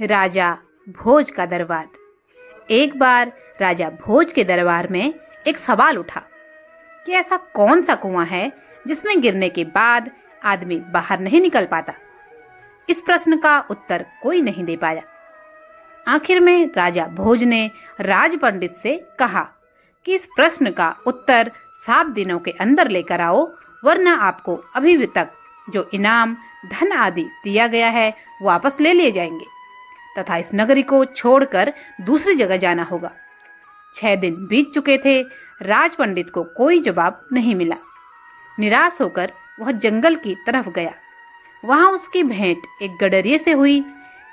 राजा भोज का दरबार। एक बार राजा भोज के दरबार में एक सवाल उठा कि ऐसा कौन सा कुआं है जिसमें गिरने के बाद आदमी बाहर नहीं निकल पाता। इस प्रश्न का उत्तर कोई नहीं दे पाया। आखिर में राजा भोज ने राज पंडित से कहा कि इस प्रश्न का उत्तर 7 दिनों के अंदर लेकर आओ, वरना आपको अभी तक जो इनाम धन आदि दिया गया है वापस ले लिए जाएंगे तथा इस नगरी को छोड़कर दूसरी जगह जाना होगा। 6 दिन बीत चुके थे, राज पंडित को कोई जवाब नहीं मिला। निराश होकर वह जंगल की तरफ गया। वहां उसकी भेंट एक गडरिये से हुई।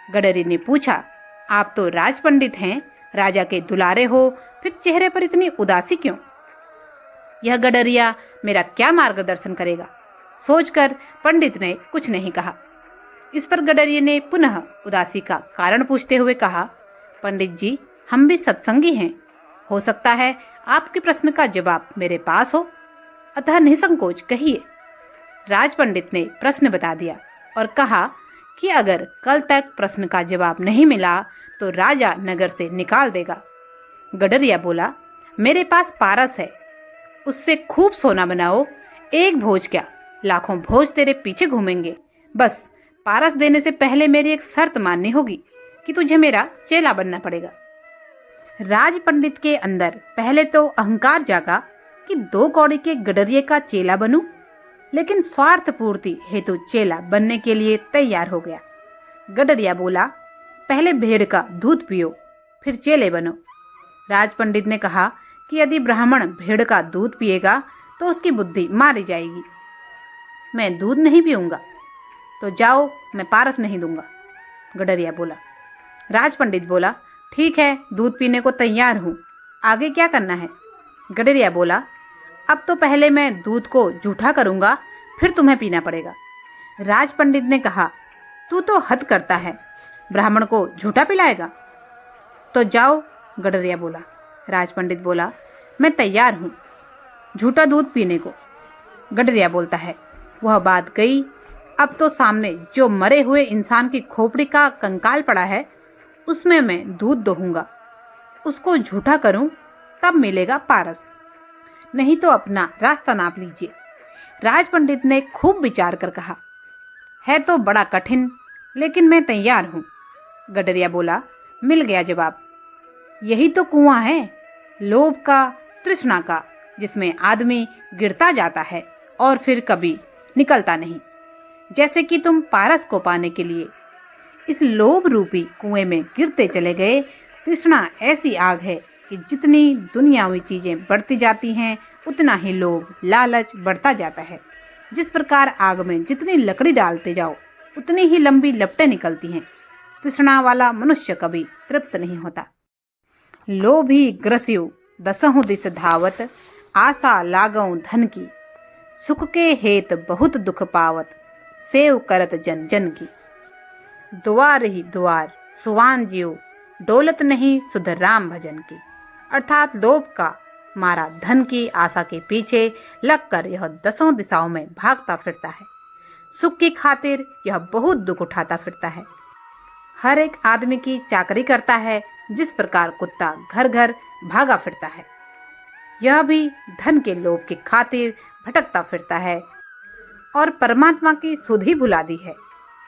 गडरिये ने पूछा, आप तो राज पंडित हैं, राजा के दुलारे हो, फिर चेहरे पर इतनी उदासी क्यों? यह गडरिया मेरा क्या मार्गदर्शन करेगा? सोचकर पंडित ने कुछ नहीं कहा। इस पर गडरिये ने पुनः उदासी का कारण पूछते हुए कहा, पंडित जी, हम भी सत्संगी हैं, हो सकता है आपके प्रश्न का जवाब मेरे पास हो, अतः निसंकोच कहिए। राज पंडित ने प्रश्न बता दिया और कहा कि अगर कल तक प्रश्न का जवाब नहीं मिला तो राजा नगर से निकाल देगा। गडरिया बोला, मेरे पास पारस है, उससे खूब सोना बनाओ। एक भोज क्या, लाखों भोज तेरे पीछे घूमेंगे। बस पारस देने से पहले मेरी एक शर्त माननी होगी कि तुझे मेरा चेला बनना पड़ेगा। राज पंडित के अंदर पहले तो अहंकार जागा कि 2 कौड़ी के गडरिये का चेला बनूं, लेकिन स्वार्थ पूर्ति हेतु चेला बनने के लिए तैयार हो गया। गडरिया बोला, पहले भेड़ का दूध पियो, फिर चेले बनो। राज पंडित ने कहा कि यदि ब्राह्मण भेड़ का दूध पिएगा तो उसकी बुद्धि मारी जाएगी। मैं दूध नहीं पीऊंगा, तो जाओ, मैं पारस नहीं दूंगा। गडरिया बोला। राज पंडित बोला, ठीक है, दूध पीने को तैयार हूं, आगे क्या करना है? गडरिया बोला, अब तो पहले मैं दूध को जूठा करूंगा, फिर तुम्हें पीना पड़ेगा। राज पंडित ने कहा, तू तो हद करता है, ब्राह्मण को झूठा पिलाएगा? तो जाओ, गडरिया बोला। राज पंडित बोला, मैं तैयार हूं झूठा दूध पीने को। गडरिया बोलता है, वह बात गई। अब तो सामने जो मरे हुए इंसान की खोपड़ी का कंकाल पड़ा है, उसमें मैं दूध दोहूंगा, उसको झूठा करूं, तब मिलेगा पारस, नहीं तो अपना रास्ता नाप लीजिए। राज पंडित ने खूब विचार कर कहा, है तो बड़ा कठिन, लेकिन मैं तैयार हूं। गडरिया बोला, मिल गया जवाब। यही तो कुआं है, लोभ का, तृष्णा का, जिसमें आदमी गिरता जाता है और फिर कभी निकलता नहीं। जैसे कि तुम पारस को पाने के लिए इस लोभ रूपी कुएं में गिरते चले गए। तृष्णा ऐसी आग है कि जितनी दुनियावी चीजें बढ़ती जाती हैं, उतना ही लोभ, लालच बढ़ता जाता है। जिस प्रकार आग में जितनी लकड़ी डालते जाओ, उतनी ही लंबी लपटें निकलती हैं। तृष्णा वाला मनुष्य कभी तृप्त नहीं होता। लोभी ग्रस्यु दसहु दिस धावत, आशा लागऊ धन की, सुख के हेत बहुत दुख पावत, सेव करत जन जन की। द्वार ही द्वार सुवान जीव, दौलत नहीं सुध राम भजन की। अर्थात लोभ का मारा धन की आशा के पीछे लगकर यह 10 दिशाओं में भागता फिरता है। सुख की खातिर यह बहुत दुख उठाता फिरता है। हर एक आदमी की चाकरी करता है, जिस प्रकार कुत्ता घर घर भागा फिरता है। यह भी धन के लोभ की खातिर भटकता फिरता है और परमात्मा की सुध ही भुला दी है।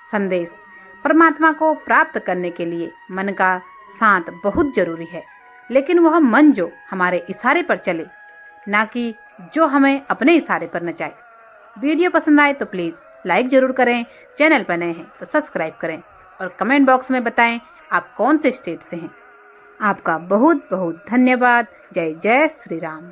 संदेश, परमात्मा को प्राप्त करने के लिए मन का शांत बहुत जरूरी है, लेकिन वह मन जो हमारे इशारे पर चले, ना कि जो हमें अपने इशारे पर नचाए। वीडियो पसंद आए तो प्लीज़ लाइक जरूर करें, चैनल पर नए हैं तो सब्सक्राइब करें और कमेंट बॉक्स में बताएं आप कौन से स्टेट से हैं। आपका बहुत बहुत धन्यवाद। जय जय श्री राम।